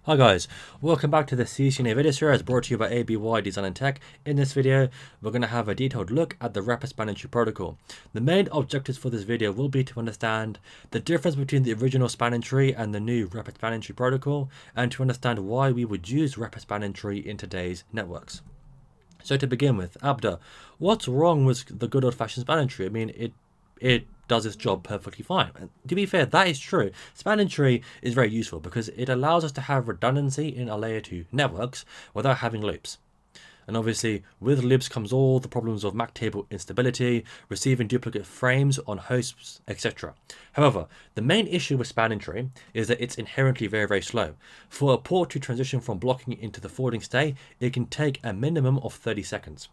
Hi guys, welcome back to the CCNA video series brought to you by ABY Design and Tech. In this video, we're going to have a detailed look at the rapid span entry protocol. The main objectives for this video will be to understand the difference between the original span entry and the new rapid span entry protocol, and to understand why we would use rapid span entry in today's networks. So to begin with, Abda, what's wrong with the good old-fashioned span entry? I mean, it does its job perfectly fine. And to be fair, that is true. Span entry is very useful because it allows us to have redundancy in our layer 2 networks without having loops. And obviously, with loops comes all the problems of MAC table instability, receiving duplicate frames on hosts, etc. However, the main issue with span entry is that it's inherently very slow. For a port to transition from blocking into the forwarding state, it can take a minimum of 30 seconds.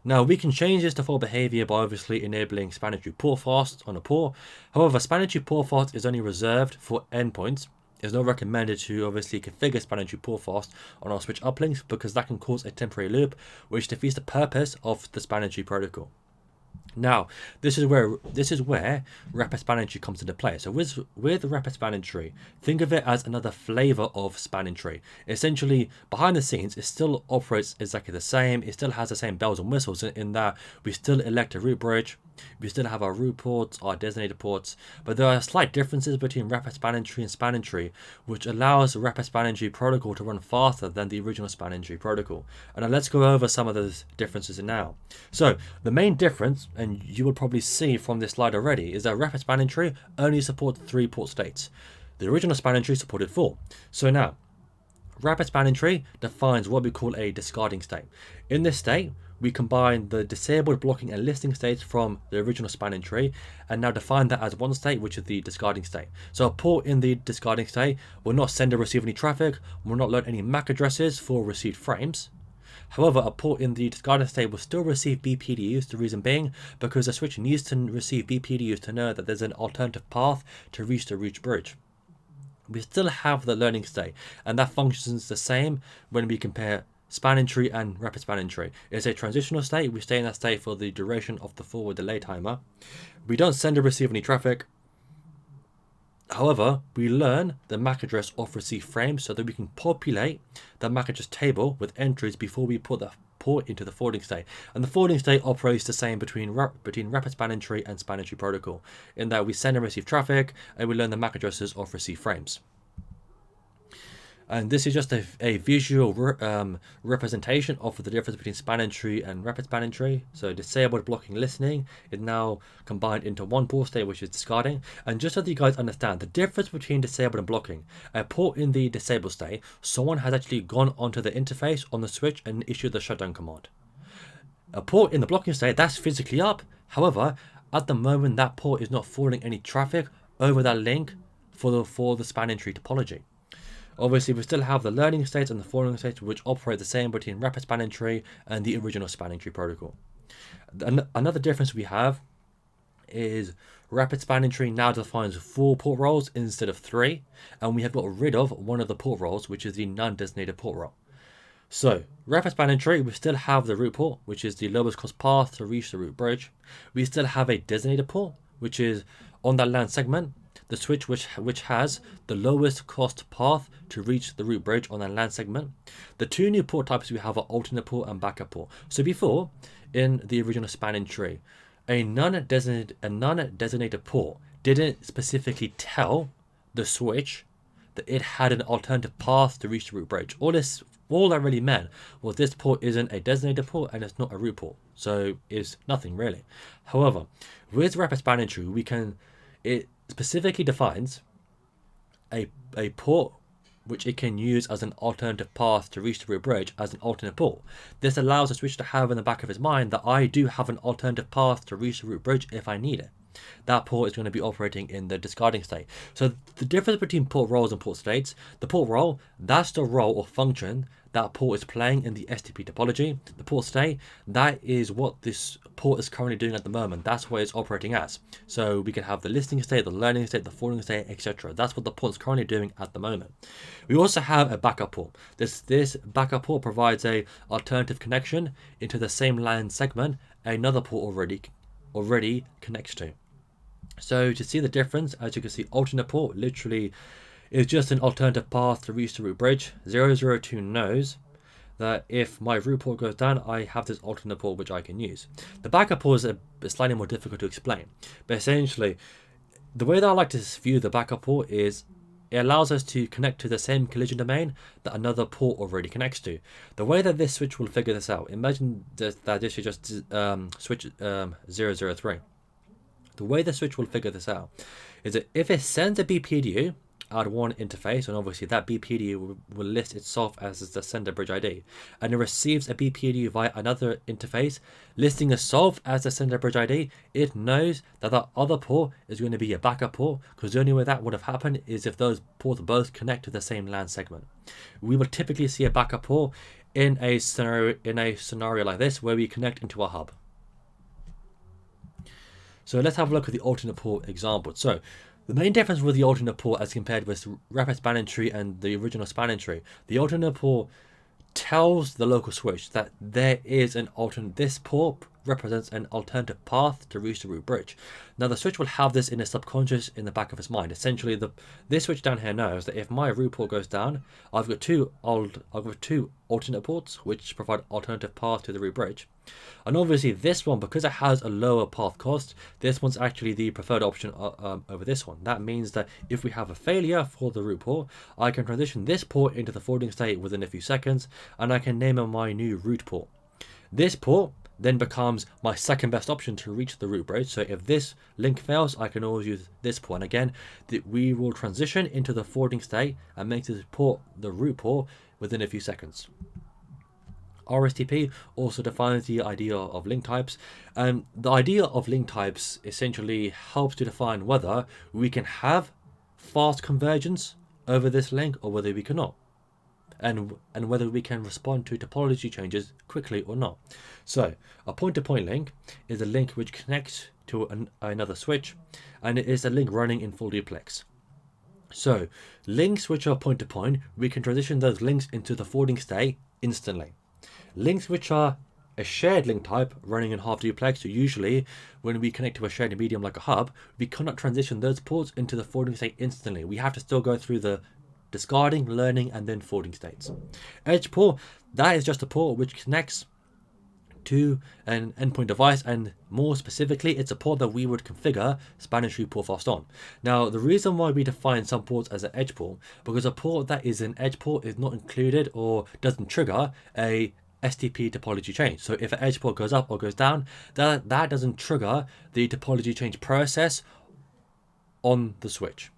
Now, we can change this default behavior by obviously enabling span entry port fast on a port. However, span entry port fast is only reserved for endpoints. It's not recommended to obviously configure span entry port fast on our switch uplinks because that can cause a temporary loop, which defeats the purpose of the span entry protocol. Now, this is where rapid span entry comes into play. So with rapid span entry, think of it as another flavor of span entry. Essentially, behind the scenes, it still operates exactly the same. It still has the same bells and whistles in that we still elect a root bridge. We still have our root ports, our designated ports, but there are slight differences between rapid span entry and span entry, which allows the rapid span entry protocol to run faster than the original span entry protocol. And now let's go over some of those differences now. So the main difference, and you will probably see from this slide already, is that rapid span entry only supports 3 port states. The original span entry supported 4. So now, rapid span entry defines what we call a discarding state. In this state, we combine the disabled blocking and listening states from the original span entry and now define that as one state, which is the discarding state. So a port in the discarding state will not send or receive any traffic, will not load any MAC addresses for received frames. However, a port in the discarding state will still receive BPDUs, the reason being because the switch needs to receive BPDUs to know that there's an alternative path to reach the root bridge. We still have the learning state, and that functions the same when we compare span entry and rapid span entry. It's a transitional state. We stay in that state for the duration of the forward delay timer. We don't send or receive any traffic. However, we learn the MAC address of received frames so that we can populate the MAC address table with entries before we put the port into the forwarding state. And the forwarding state operates the same between rapid span entry and span entry protocol, in that we send and receive traffic and we learn the MAC addresses of received frames. And this is just a visual representation of the difference between span entry and rapid span entry. So disabled blocking listening is now combined into one port state, which is discarding. And just so that you guys understand the difference between disabled and blocking, a port in the disabled state, someone has actually gone onto the interface on the switch and issued the shutdown command. A port in the blocking state, that's physically up. However, at the moment, that port is not forwarding any traffic over that link for the span entry topology. Obviously, we still have the learning states and the forwarding states, which operate the same between rapid span entry and the original span entry protocol. Another difference we have is rapid span entry now defines 4 port roles instead of 3, and we have got rid of one of the port roles, which is the non-designated port role. So, rapid span entry, we still have the root port, which is the lowest cost path to reach the root bridge. We still have a designated port, which is on that LAN segment, the switch which has the lowest cost path to reach the root bridge on that LAN segment. The 2 new port types we have are alternate port and backup port. So before, in the original span entry, a non-designated port didn't specifically tell the switch that it had an alternative path to reach the root bridge. All that really meant was this port isn't a designated port and it's not a root port. So it's nothing really. However, with rapid span entry, it specifically defines a port which it can use as an alternative path to reach the root bridge as an alternate port. This allows the switch to have in the back of his mind that I do have an alternative path to reach the root bridge if I need it. That port is going to be operating in the discarding state. So the difference between port roles and port states, the port role, that's the role or function that port is playing in the STP topology. The port state, that is what this port is currently doing at the moment. That's what it's operating as. So we can have the listening state, the learning state, the forwarding state, etc. That's what the port is currently doing at the moment. We also have a backup port. This backup port provides a alternative connection into the same LAN segment another port already connects to. So to see the difference, as you can see, alternate port literally is just an alternative path to reach the root bridge. 002 knows that if my root port goes down, I have this alternate port which I can use. The backup port is slightly more difficult to explain, but essentially, the way that I like to view the backup port is it allows us to connect to the same collision domain that another port already connects to. The way that this switch will figure this out, imagine that this is just switch 003. The way the switch will figure this out is that if it sends a BPDU out one interface, and obviously that BPDU will list itself as the sender bridge ID, and it receives a BPDU via another interface listing itself as the sender bridge ID, it knows that that other port is going to be a backup port, because the only way that would have happened is if those ports both connect to the same LAN segment. We will typically see a backup port in a scenario like this where we connect into a hub. So let's have a look at the alternate port example. So the main difference with the alternate port as compared with rapid spanning tree and the original spanning tree, the alternate port tells the local switch that there is an alternate, this port represents an alternative path to reach the root bridge. Now the switch will have this in a subconscious in the back of its mind. Essentially, this switch down here knows that if my root port goes down, I've got two alternate ports which provide alternative path to the root bridge. And obviously this one, because it has a lower path cost, this one's actually the preferred option over this one. That means that if we have a failure for the root port, I can transition this port into the forwarding state within a few seconds, and I can name it my new root port. This port then becomes my second best option to reach the root bridge. So if this link fails, I can always use this port. And again, we will transition into the forwarding state and make this port the root port within a few seconds. RSTP also defines the idea of link types, and the idea of link types essentially helps to define whether we can have fast convergence over this link or whether we cannot, and whether we can respond to topology changes quickly or not. So a point-to-point link is a link which connects to another switch, and it is a link running in full duplex. So links which are point-to-point, we can transition those links into the forwarding state instantly. Links which are a shared link type running in half duplex, so usually when we connect to a shared medium like a hub, we cannot transition those ports into the forwarding state instantly. We have to still go through the discarding, learning, and then forwarding states. Edge port, that is just a port which connects to an endpoint device, and more specifically, it's a port that we would configure spanning tree port fast on. Now, the reason why we define some ports as an edge port, because a port that is an edge port is not included or doesn't trigger a STP topology change. So if an edge port goes up or goes down, that doesn't trigger the topology change process on the switch.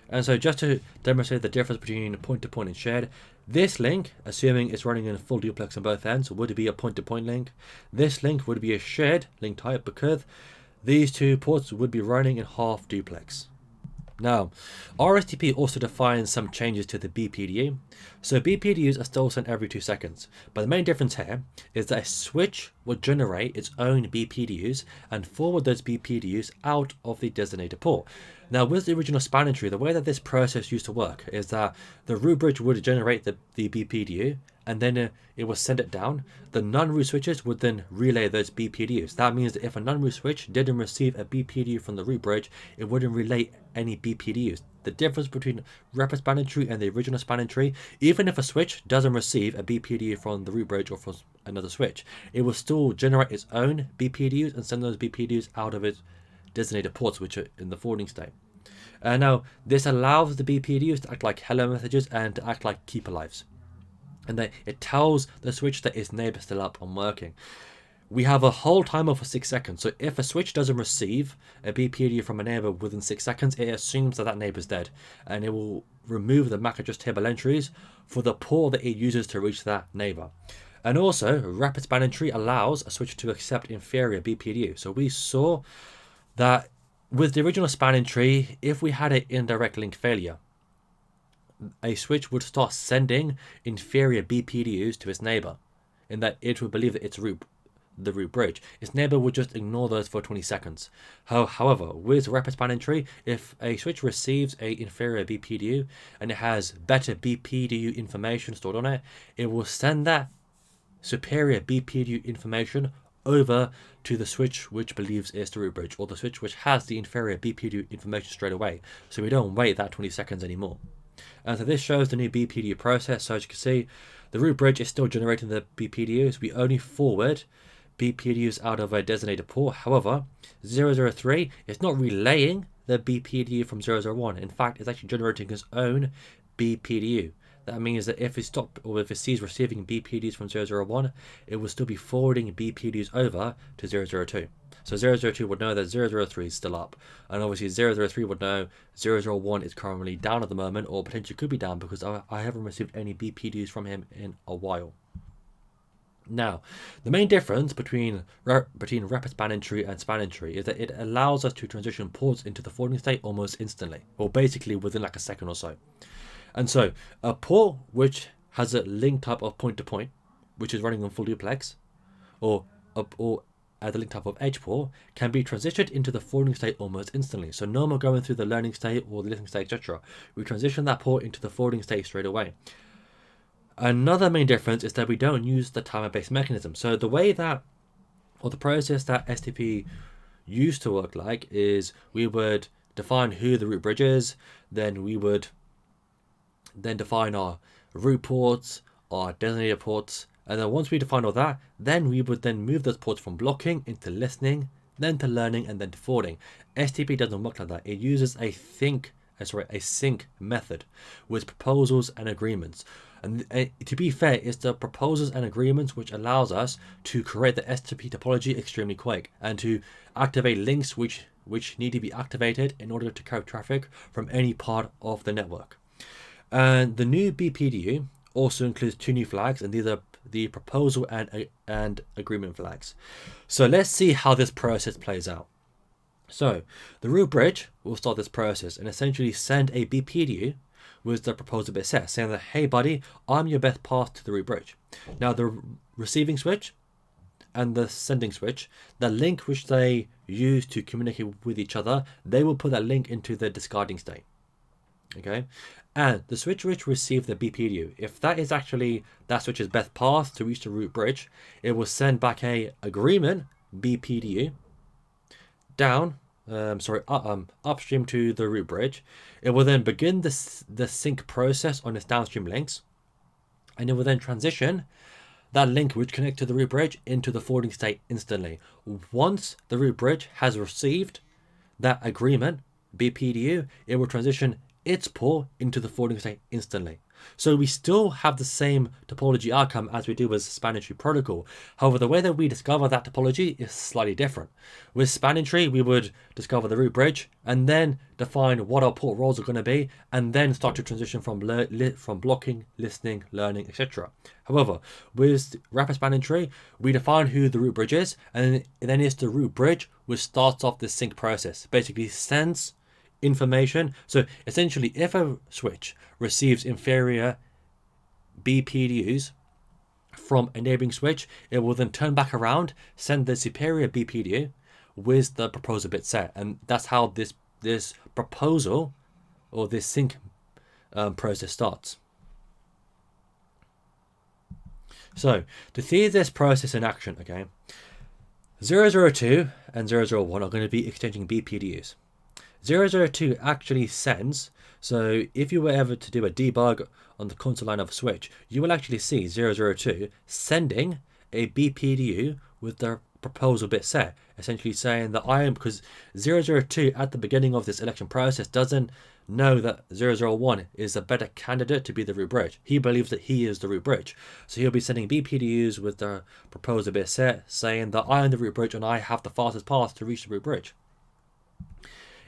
And so just to demonstrate the difference between point-to-point and shared, this link, assuming it's running in a full duplex on both ends, would be a point-to-point link. This link would be a shared link type because these two ports would be running in half duplex. Now, RSTP also defines some changes to the BPDU. So BPDUs are still sent every 2 seconds, but the main difference here is that a switch will generate its own BPDUs and forward those BPDUs out of the designated port. Now, with the original spanning tree, the way that this process used to work is that the root bridge would generate the BPDU, and then it would send it down. The non-root switches would then relay those BPDUs. That means that if a non-root switch didn't receive a BPDU from the root bridge, it wouldn't relay any BPDUs. The difference between rapid spanning tree and the original spanning tree, even if a switch doesn't receive a BPDU from the root bridge or from another switch, it will still generate its own BPDUs and send those BPDUs out of its designated ports, which are in the forwarding state. Now, this allows the BPDUs to act like hello messages and to act like keep alives. And that it tells the switch that its neighbor is still up and working. We have a hold timer for 6 seconds. So if a switch doesn't receive a BPDU from a neighbor within 6 seconds, it assumes that that neighbor's dead, and it will remove the MAC address table entries for the port that it uses to reach that neighbor. And also, rapid spanning tree allows a switch to accept inferior BPDU. So we saw that with the original spanning tree, if we had an indirect link failure, a switch would start sending inferior BPDUs to its neighbor, in that it would believe that it's the root bridge. Its neighbor would just ignore those for 20 seconds. However, with rapid spanning tree, if a switch receives a inferior BPDU and it has better BPDU information stored on it, it will send that superior BPDU information over to the switch which believes it's the root bridge, or the switch which has the inferior BPDU information straight away, so we don't wait that 20 seconds anymore. And so this shows the new BPDU process. So as you can see, the root bridge is still generating the BPDUs. We only forward BPDUs out of a designated port. However, 003 is not relaying the BPDU from 001. In fact, it's actually generating its own BPDU. That means that if it sees receiving BPDUs from 001, it will still be forwarding BPDUs over to 002. So 002 would know that 003 is still up, and obviously 003 would know 001 is currently down at the moment, or potentially could be down, because I haven't received any BPDUs from him in a while. Now, the main difference between rapid span entry and span entry is that it allows us to transition ports into the forwarding state almost instantly, or basically within like a second or so. And so a port which has a link type of point-to-point, which is running on full duplex, or as a link type of edge port, can be transitioned into the forwarding state almost instantly. So no more going through the learning state or the listening state, etc. We transition that port into the forwarding state straight away. Another main difference is that we don't use the timer-based mechanism. So the way that, or the process that STP used to work like, is we would define who the root bridge is, then we would then define our root ports, our designated ports, and then once we define all that, then we would then move those ports from blocking into listening, then to learning, and then to forwarding. STP doesn't work like that. It uses a sync method with proposals and agreements. And to be fair, it's the proposals and agreements which allows us to create the STP topology extremely quick, and to activate links which need to be activated in order to carry traffic from any part of the network. And the new BPDU also includes two new flags, and these are the proposal and agreement flags. So let's see how this process plays out. So the root bridge will start this process and essentially send a BPDU with the proposal bit set, saying that, hey buddy, I'm your best path to the root bridge. Now the receiving switch and the sending switch, the link which they use to communicate with each other, they will put that link into the discarding state. Okay, and the switch which received the BPDU, if that is actually that switch's best path to reach the root bridge, it will send back a agreement BPDU down, upstream to the root bridge. It will then begin the sync process on its downstream links, and it will then transition that link which connects to the root bridge into the forwarding state instantly. Once the root bridge has received that agreement BPDU, it will transition its port into the forwarding state instantly. So we still have the same topology outcome as we do with span entry protocol. However, the way that we discover that topology is slightly different. With span entry, we would discover the root bridge and then define what our port roles are going to be, and then start to transition from blocking, listening, learning, etc. However, with rapid span entry, we define who the root bridge is, and then it's the root bridge which starts off this sync process. Basically sends information. So essentially, if a switch receives inferior BPDUs from a neighboring switch, it will then turn back around, send the superior BPDU with the proposal bit set, and that's how this proposal or this sync process starts. So to see this process in action, okay, 002 and 001 are going to be exchanging BPDUs. 002 actually sends, so if you were ever to do a debug on the console line of a switch, you will actually see 002 sending a BPDU with the proposal bit set, essentially saying that because 002 at the beginning of this election process doesn't know that 001 is a better candidate to be the root bridge. He believes that he is the root bridge. So he'll be sending BPDUs with the proposal bit set, saying that I am the root bridge and I have the fastest path to reach the root bridge.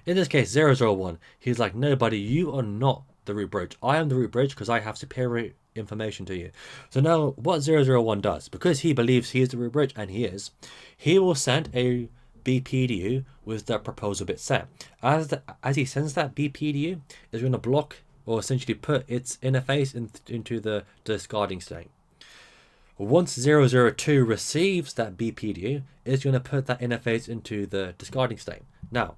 In this case, 001, he's like, no buddy, you are not the root bridge. I am the root bridge because I have superior information to you. So now what 001 does, because he believes he is the root bridge, and he is, he will send a BPDU with the proposal bit set. As he sends that BPDU, it's going to block, or essentially put its interface into the discarding state. Once 002 receives that BPDU, it's going to put that interface into the discarding state. Now,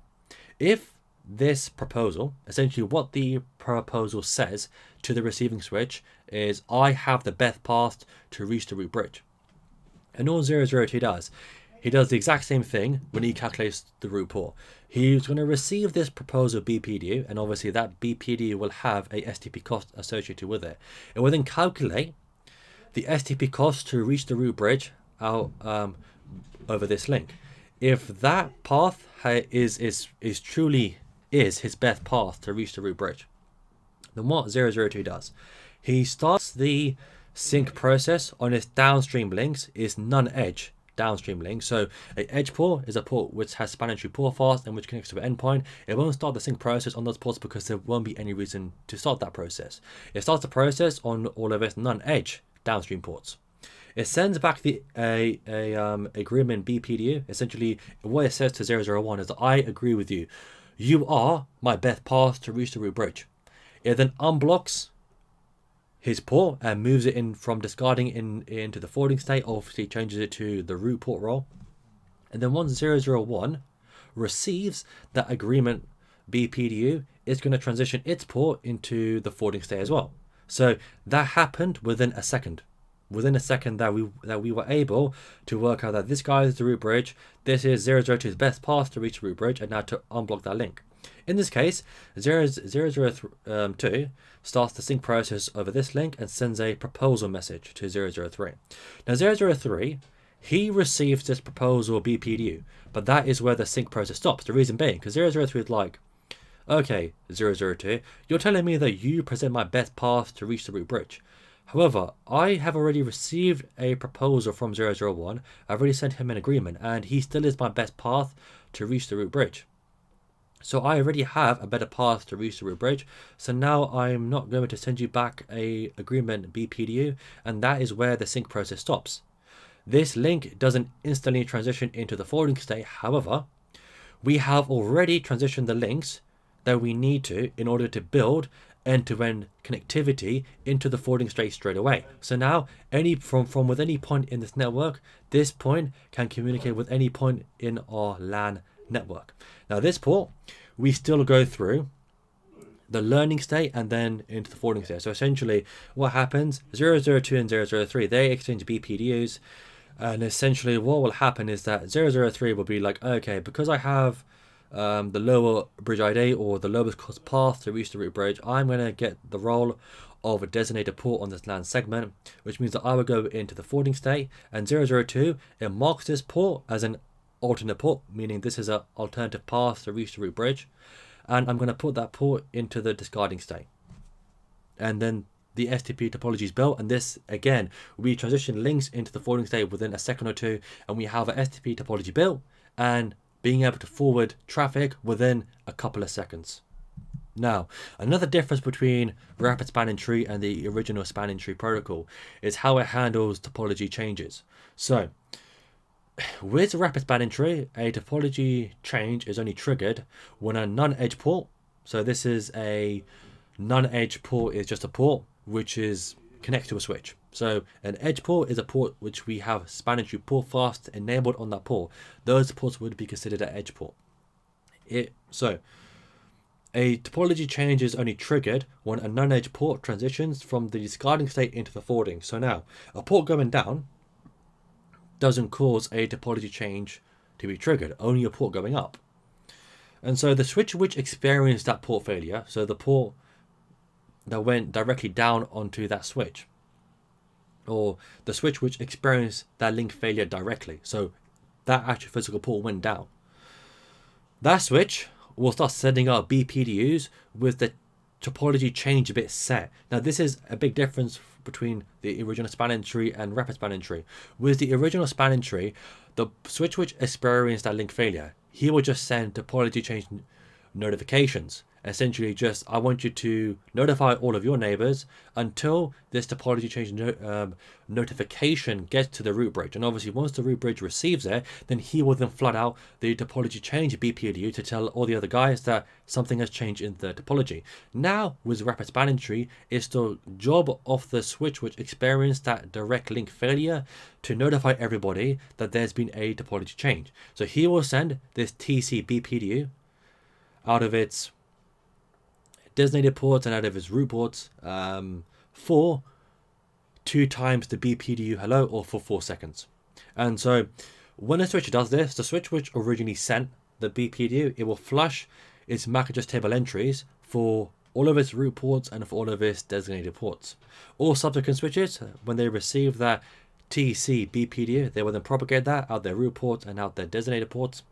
if this proposal, essentially what the proposal says to the receiving switch is, I have the best path to reach the root bridge. And all 002 does, he does the exact same thing when he calculates the root port. He's going to receive this proposal BPDU, and obviously that BPDU will have a STP cost associated with it. It will then calculate the STP cost to reach the root bridge out over this link. If that path is truly his best path to reach the root bridge, then what 002 does, he starts the sync process on its downstream links, is non-edge downstream link. So a edge port is a port which has spanning tree port fast and which connects to an endpoint. It won't start the sync process on those ports because there won't be any reason to start that process. It starts the process on all of its non-edge downstream ports. It sends back the agreement BPDU. Essentially, what it says to 001 is that I agree with you. You are my best path to reach the root bridge. It then unblocks his port and moves it in from discarding into the forwarding state. Obviously changes it to the root port role. And then once 001 receives that agreement BPDU, it's going to transition its port into the forwarding state as well. So that happened within a second. Within a second that we were able to work out that this guy is the root bridge, this is 002's best path to reach the root bridge, and now to unblock that link. In this case, 002 starts the sync process over this link and sends a proposal message to 003. Now 003, he receives this proposal BPDU, but that is where the sync process stops. The reason being, because 003 is like, okay, 002, you're telling me that you present my best path to reach the root bridge. However, I have already received a proposal from 001. I've already sent him an agreement, and he still is my best path to reach the root bridge. So I already have a better path to reach the root bridge. So now I'm not going to send you back a agreement BPDU, and that is where the sync process stops. This link doesn't instantly transition into the forwarding state. However, we have already transitioned the links that we need to in order to build end-to-end connectivity into the forwarding state straight away. So now from with any point in this network, this point can communicate with any point in our LAN network. Now this port, we still go through the learning state and then into the forwarding state. So essentially what happens, 002 and 003, they exchange BPDUs, and essentially what will happen is that 003 will be like, okay, because I have the lower bridge ID or the lowest cost path to reach the root bridge, I'm going to get the role of a designated port on this LAN segment, which means that I will go into the forwarding state, and 002, it marks this port as an alternate port, meaning this is an alternative path to reach the root bridge, and I'm going to put that port into the discarding state. And then the STP topology is built, and this again, we transition links into the forwarding state within a second or two, and we have an STP topology built and being able to forward traffic within a couple of seconds. Now, another difference between rapid spanning tree and the original spanning tree protocol is how it handles topology changes. So with rapid spanning tree, a topology change is only triggered when a non-edge port, so this is a non-edge port, is just a port which is connected to a switch. So an edge port is a port which we have spanning tree port fast enabled on that port. Those ports would be considered an edge port. So a topology change is only triggered when a non-edge port transitions from the discarding state into the forwarding. So now a port going down doesn't cause a topology change to be triggered, only a port going up. And so the switch which experienced that port failure, so the port that went directly down onto that switch, or the switch which experienced that link failure directly, so that actual physical port went down, that switch will start sending out BPDUs with the topology change bit set. Now this is a big difference between the original spanning tree and rapid spanning tree. With the original spanning tree, the switch which experienced that link failure, he will just send topology change notifications. Essentially just, I want you to notify all of your neighbors until this topology change notification gets to the root bridge. And obviously once the root bridge receives it, then he will then flood out the topology change BPDU to tell all the other guys that something has changed in the topology. Now with rapid spanning tree, it's the job of the switch which experienced that direct link failure to notify everybody that there's been a topology change. So he will send this TC BPDU out of its designated ports and out of his root ports for 2 times the BPDU hello, or for 4 seconds. And so When a switch does this, the switch which originally sent the BPDU, it will flush its MAC address table entries for all of its root ports and for all of its designated ports. All subsequent switches, when they receive that TC BPDU, they will then propagate that out their root ports and out their designated ports.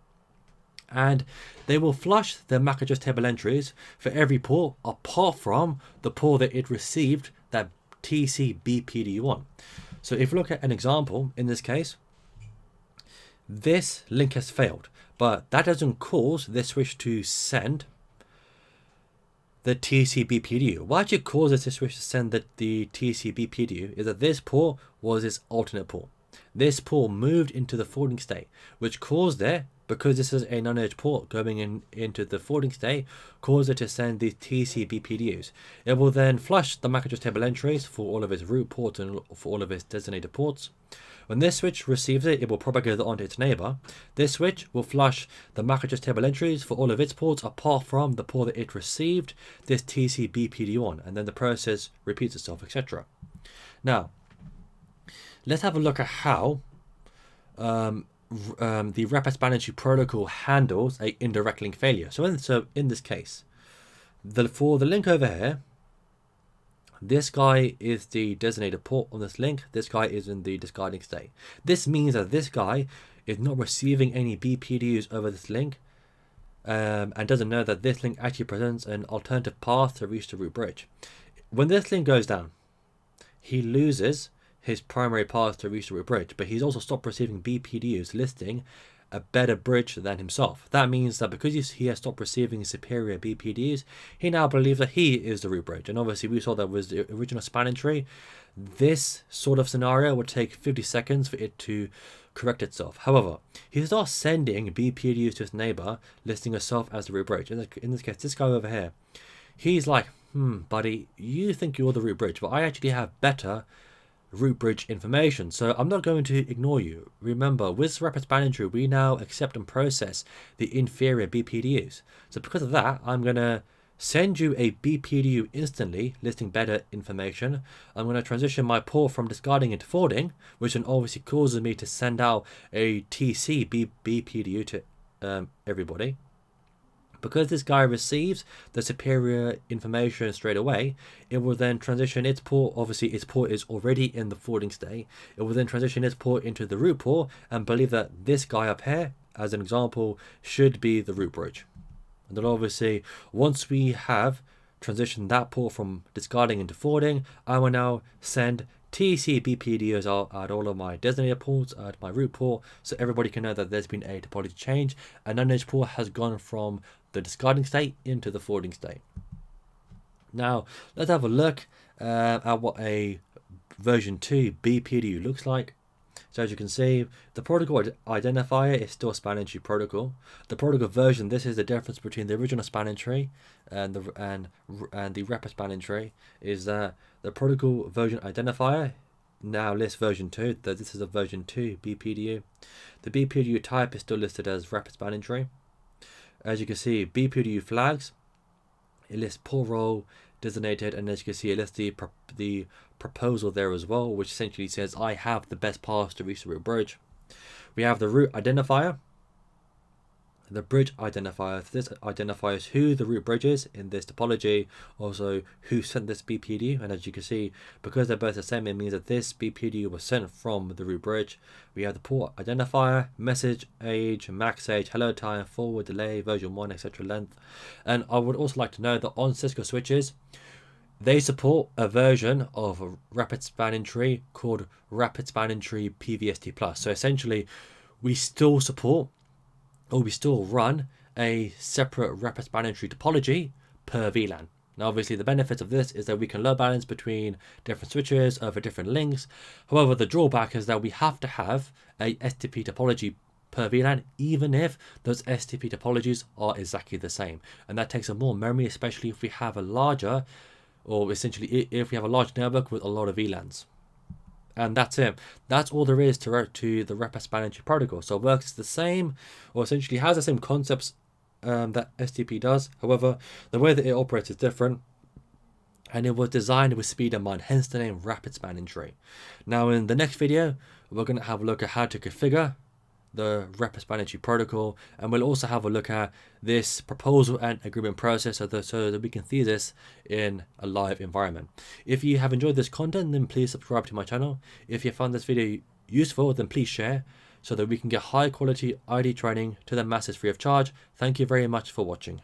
And they will flush their MAC address table entries for every port apart from the port that it received that TC BPDU on. So if you look at an example, in this case, this link has failed, but that doesn't cause this switch to send the TCB PDU. What actually causes this switch to send the TCB PDU is that this port was its alternate port. This port moved into the forwarding state, which caused it, because this is a non-edge port going into the forwarding state, caused it to send these TCB PDUs. It will then flush the MAC address table entries for all of its root ports and for all of its designated ports. When this switch receives it, it will propagate it onto its neighbor. This switch will flush the MAC address table entries for all of its ports apart from the port that it received this TCB PDU on, and then the process repeats itself, etc. Now, let's have a look at how the rapid span entry protocol handles a indirect link failure. So in this case, for the link over here, this guy is the designated port on this link. This guy is in the discarding state. This means that this guy is not receiving any BPDUs over this link, and doesn't know that this link actually presents an alternative path to reach the root bridge. When this link goes down, he loses his primary path to reach the root bridge, but he's also stopped receiving BPDUs listing a better bridge than himself. That means that because he has stopped receiving superior BPDUs, he now believes that he is the root bridge. And obviously we saw that was the original span entry. This sort of scenario would take 50 seconds for it to correct itself. However, he's not sending BPDUs to his neighbor listing herself as the root bridge. In this case, this guy over here, he's like, buddy, you think you're the root bridge, but I actually have better root bridge information, so I'm not going to ignore you. Remember, with rapid span entry, we now accept and process the inferior BPDUs. So because of that, I'm going to send you a BPDU instantly listing better information. I'm going to transition my port from discarding into forwarding, which then obviously causes me to send out a TC BPDU to everybody. Because this guy receives the superior information straight away, it will then transition its port. Obviously, its port is already in the forwarding state. It will then transition its port into the root port and believe that this guy up here, as an example, should be the root bridge. And then obviously, once we have transitioned that port from discarding into forwarding, I will now send TC BPDUs at all of my designated ports at my root port, so everybody can know that there's been a topology change. A non-edge port has gone from the discarding state into the forwarding state. Now let's have a look at what a version 2 BPDU looks like. So as you can see, the protocol identifier is still span entry protocol. The protocol version, this is the difference between the original span entry and the rapid span entry, is that the protocol version identifier now lists version 2, that this is a version 2 BPDU. The BPDU type is still listed as rapid span entry. As you can see, BPDU flags, it lists port role designated, and as you can see, it lists the proposal there as well, which essentially says I have the best path to reach the root bridge. We have the root identifier, the bridge identifier. This identifies who the root bridge is in this topology, also who sent this BPDU, and as you can see, because they're both the same, it means that this BPDU was sent from the root bridge. We have the port identifier, message age, max age, hello time, forward delay, version 1, etc. length. And I would also like to know that on Cisco switches, they support a version of rapid span entry called rapid span entry PVST+. So essentially, we still support, or we still run, a separate rapid span entry topology per VLAN. Now obviously the benefit of this is that we can load balance between different switches over different links. However, the drawback is that we have to have a STP topology per VLAN, even if those STP topologies are exactly the same. And that takes up more memory, especially if we have a larger, or essentially if we have a large network with a lot of VLANs. And that's it. That's all there is to the rapid span entry protocol. So it works the same, or essentially has the same concepts that STP does. However, the way that it operates is different, and it was designed with speed in mind, hence the name rapid span entry. Now in the next video, we're going to have a look at how to configure the repository protocol, and we'll also have a look at this proposal and agreement process so that we can see this in a live environment. If you have enjoyed this content, then please subscribe to my channel. If you found this video useful, then please share so that we can get high quality ID training to the masses free of charge. Thank you very much for watching.